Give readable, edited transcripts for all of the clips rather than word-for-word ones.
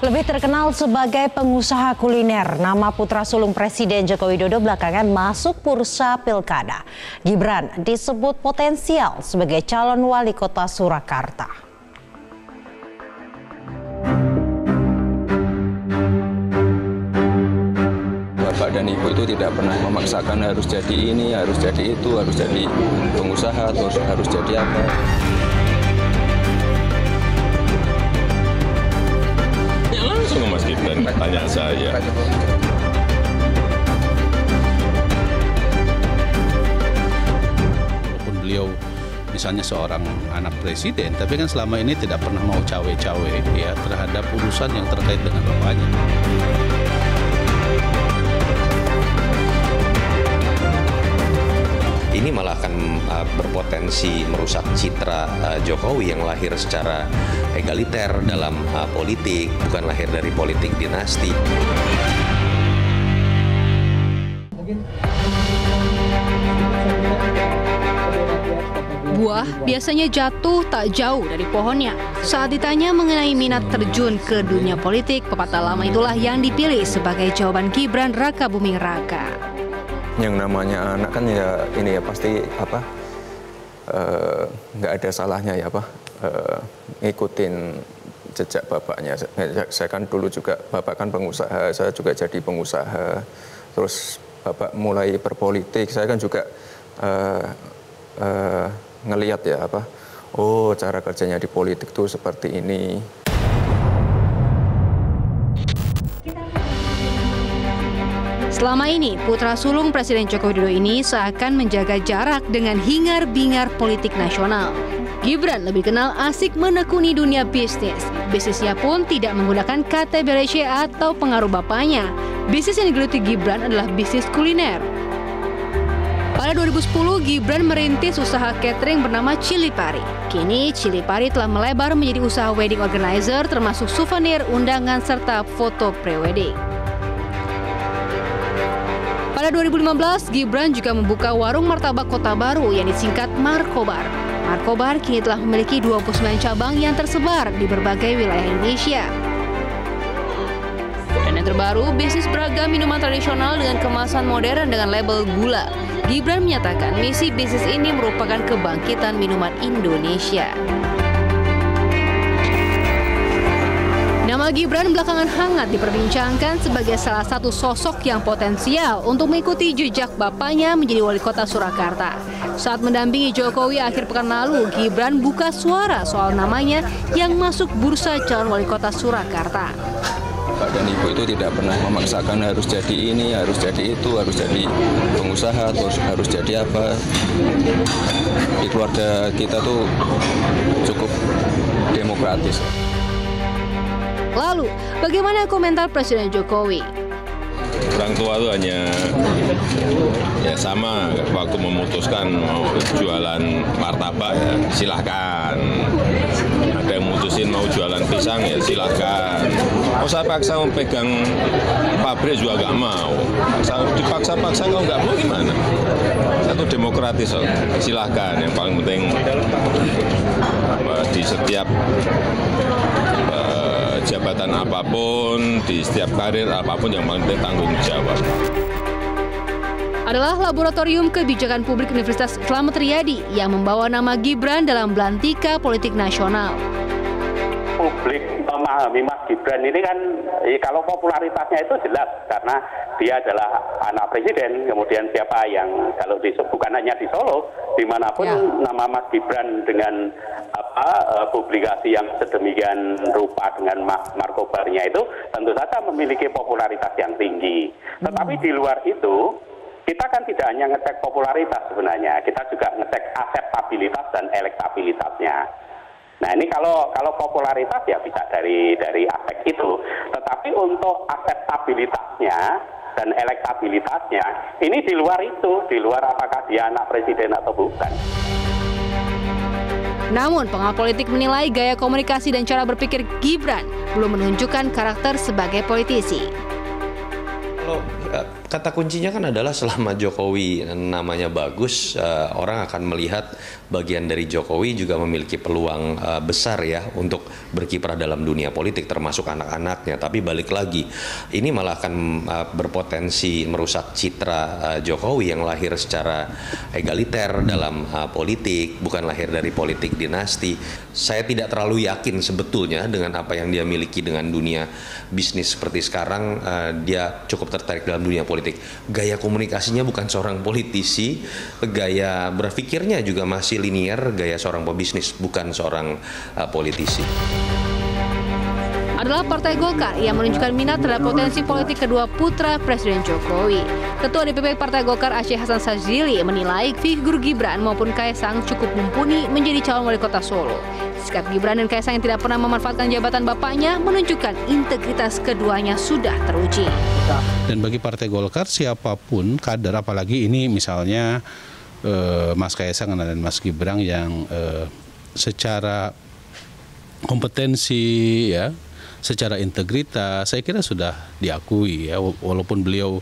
Lebih terkenal sebagai pengusaha kuliner, nama putra sulung Presiden Joko Widodo belakangan masuk bursa pilkada. Gibran disebut potensial sebagai calon wali kota Surakarta. Bapak dan Ibu itu tidak pernah memaksakan harus jadi ini, harus jadi itu, harus jadi pengusaha, atau harus jadi apa. Langsung Mas Gibran tanya saya. Walaupun beliau misalnya seorang anak presiden, tapi kan selama ini tidak pernah mau cawe-cawe ya terhadap urusan yang terkait dengan bapaknya. Ini malah akan berpotensi merusak citra Jokowi yang lahir secara egaliter dalam politik, bukan lahir dari politik dinasti. Buah biasanya jatuh tak jauh dari pohonnya. Saat ditanya mengenai minat terjun ke dunia politik, pepatah lama itulah yang dipilih sebagai jawaban Gibran Rakabuming Raka. Yang namanya anak kan ya ini ya pasti apa nggak ada salahnya ya ngikutin jejak bapaknya. Saya kan dulu juga bapak kan pengusaha, saya juga jadi pengusaha. Terus bapak mulai berpolitik, saya kan juga ngelihat ya oh cara kerjanya di politik tuh seperti ini. Selama ini, putra sulung Presiden Joko Widodo ini seakan menjaga jarak dengan hingar-bingar politik nasional. Gibran lebih kenal asik menekuni dunia bisnis. Bisnisnya pun tidak menggunakan KTBLC atau pengaruh bapaknya. Bisnis yang digeluti Gibran adalah bisnis kuliner. Pada 2010, Gibran merintis usaha catering bernama Chili Pari. Kini, Chili Pari telah melebar menjadi usaha wedding organizer termasuk souvenir, undangan, serta foto pre-wedding. Pada 2015, Gibran juga membuka warung martabak Kota Baru yang disingkat Markobar. Markobar kini telah memiliki 29 cabang yang tersebar di berbagai wilayah Indonesia. Dan yang terbaru, bisnis beragam minuman tradisional dengan kemasan modern dengan label gula. Gibran menyatakan misi bisnis ini merupakan kebangkitan minuman Indonesia. Nama Gibran belakangan hangat diperbincangkan sebagai salah satu sosok yang potensial untuk mengikuti jejak bapaknya menjadi wali kota Surakarta. Saat mendampingi Jokowi akhir pekan lalu, Gibran buka suara soal namanya yang masuk bursa calon wali kota Surakarta. Bapak dan Ibu itu tidak pernah memaksakan harus jadi ini, harus jadi itu, harus jadi pengusaha, atau harus jadi apa. Di keluarga kita tuh cukup demokratis. Lalu, bagaimana komentar Presiden Jokowi? Orang tua itu hanya ya sama waktu memutuskan mau jualan martabak ya silahkan. Ada yang mutusin mau jualan pisang ya silahkan. Mau saya paksa mau pegang pabrik juga nggak mau. Dipaksa-paksa kalau nggak mau gimana? Satu demokratis silahkan. Yang paling penting di setiap jabatan apapun, di setiap karir apapun yang paling penting tanggung jawab. Adalah Laboratorium Kebijakan Publik Universitas Slamet Riyadi yang membawa nama Gibran dalam belantika politik nasional. Publik memahami Mas Gibran ini kan kalau popularitasnya itu jelas karena dia adalah anak presiden, kemudian siapa yang kalau bukan hanya di Solo, dimanapun nama Mas Gibran dengan publikasi yang sedemikian rupa dengan markobarnya itu tentu saja memiliki popularitas yang tinggi. Tetapi di luar itu kita kan tidak hanya ngecek popularitas sebenarnya, kita juga ngecek akseptabilitas dan elektabilitasnya. Nah ini kalau popularitas ya bisa dari aspek itu, tetapi untuk akseptabilitasnya dan elektabilitasnya ini di luar itu, di luar apakah dia anak presiden atau bukan. Namun pengawal politik menilai gaya komunikasi dan cara berpikir Gibran belum menunjukkan karakter sebagai politisi. Kalau Kata kuncinya kan adalah selama Jokowi namanya bagus, orang akan melihat bagian dari Jokowi juga memiliki peluang besar ya untuk berkiprah dalam dunia politik, termasuk anak-anaknya. Tapi balik lagi, ini malah akan berpotensi merusak citra Jokowi yang lahir secara egaliter dalam politik, bukan lahir dari politik dinasti. Saya tidak terlalu yakin sebetulnya dengan apa yang dia miliki dengan dunia bisnis seperti sekarang, dia cukup tertarik dalam dunia politik. Gaya komunikasinya bukan seorang politisi, gaya berpikirnya juga masih linier, gaya seorang pebisnis, bukan seorang politisi. Adalah Partai Golkar yang menunjukkan minat terhadap potensi politik kedua putra Presiden Jokowi. Ketua DPP Partai Golkar Aceh Hasan Sazili menilai figur Gibran maupun Kaesang cukup mumpuni menjadi calon wali kota Solo. Sikap Gibran dan Kaesang yang tidak pernah memanfaatkan jabatan bapaknya menunjukkan integritas keduanya sudah teruji. Dan bagi Partai Golkar siapapun kader, apalagi ini misalnya Mas Kaesang dan Mas Gibran yang secara kompetensi ya, secara integritas saya kira sudah diakui ya, walaupun beliau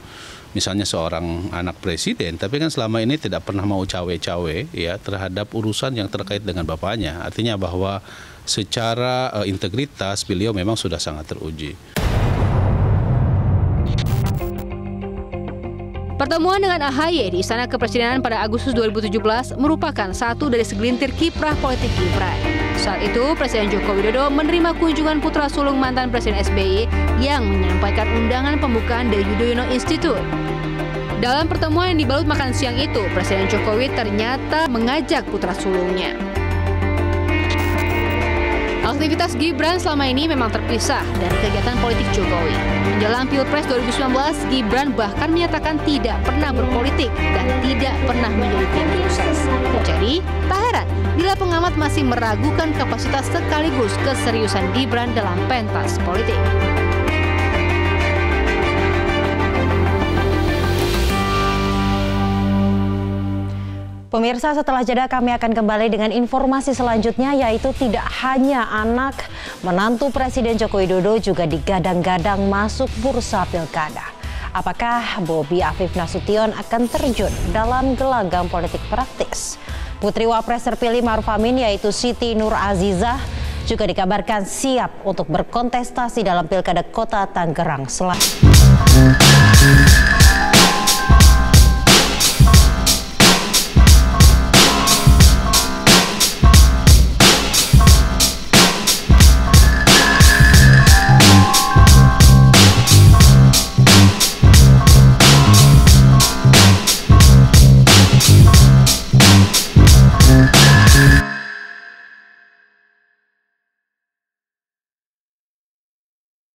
misalnya seorang anak presiden, tapi kan selama ini tidak pernah mau cawe-cawe ya terhadap urusan yang terkait dengan bapaknya. Artinya bahwa secara integritas beliau memang sudah sangat teruji. Pertemuan dengan AHY di Istana Kepresidenan pada Agustus 2017 merupakan satu dari segelintir kiprah politik Gibran. Saat itu, Presiden Joko Widodo menerima kunjungan putra sulung mantan Presiden SBY yang menyampaikan undangan pembukaan The Yudhoyono Institute. Dalam pertemuan yang dibalut makan siang itu, Presiden Jokowi ternyata mengajak putra sulungnya. Aktivitas Gibran selama ini memang terpisah dari kegiatan politik Jokowi. Menjelang Pilpres 2019, Gibran bahkan menyatakan tidak pernah berpolitik dan tidak pernah menjadi tim sukses. Jadi, tak heran bila pengamat masih meragukan kapasitas sekaligus keseriusan Gibran dalam pentas politik. Pemirsa, setelah jeda kami akan kembali dengan informasi selanjutnya, yaitu tidak hanya anak menantu Presiden Joko Widodo juga digadang-gadang masuk bursa pilkada. Apakah Bobi Afif Nasution akan terjun dalam gelanggang politik praktis? Putri Wapres terpilih Ma'ruf Amin yaitu Siti Nur Azizah juga dikabarkan siap untuk berkontestasi dalam Pilkada Kota Tangerang Selatan.